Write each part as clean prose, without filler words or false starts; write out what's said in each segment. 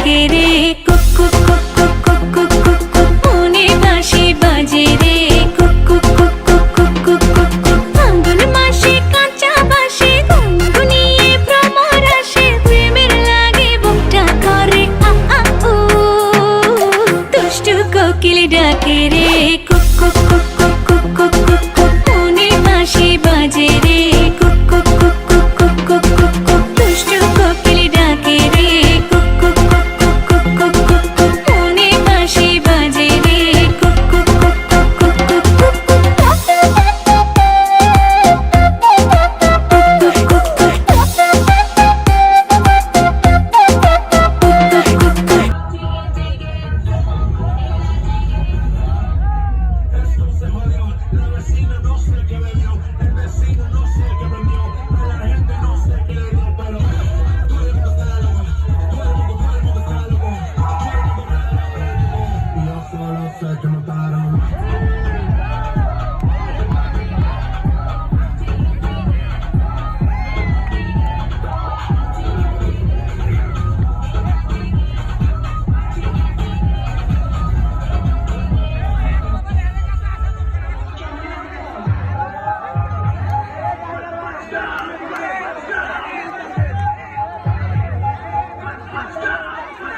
ডাকে রে, কুক কুক কুক কুক কুক কুক কুক কুক, মনে বাঁশি বাজে রে, কুক কুক কুক কুক কুক কুক কুক কুক। ফাল্গুন মাসে কাঁচা বাঁশে গুনগুনিয়ে ভ্রমর আসে, প্রেমের লাগে বুকটা করে আ আ উ। দুষ্টু কোকিল ডাকে রে, কুক কুক কুক কুক কুক কুক কুক কুক, মনে বাঁশি বাজে রে, কুক কুক কুক কুক কুক কুক কুক কুক। দুষ্টু কোকিল ডাকে রে, কুক কুক কুক কুক কুক কুক কুক কুক, মনে বাঁশি বাজে রে, কুক কুক কুক কুক কুক কুক কুক কুক।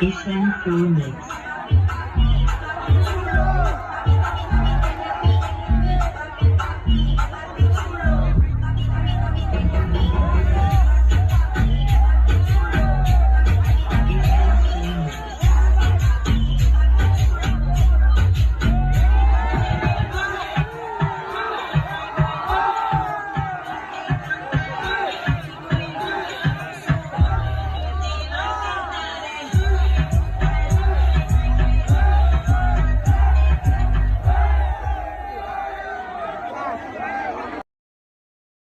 Ishan Full Mix.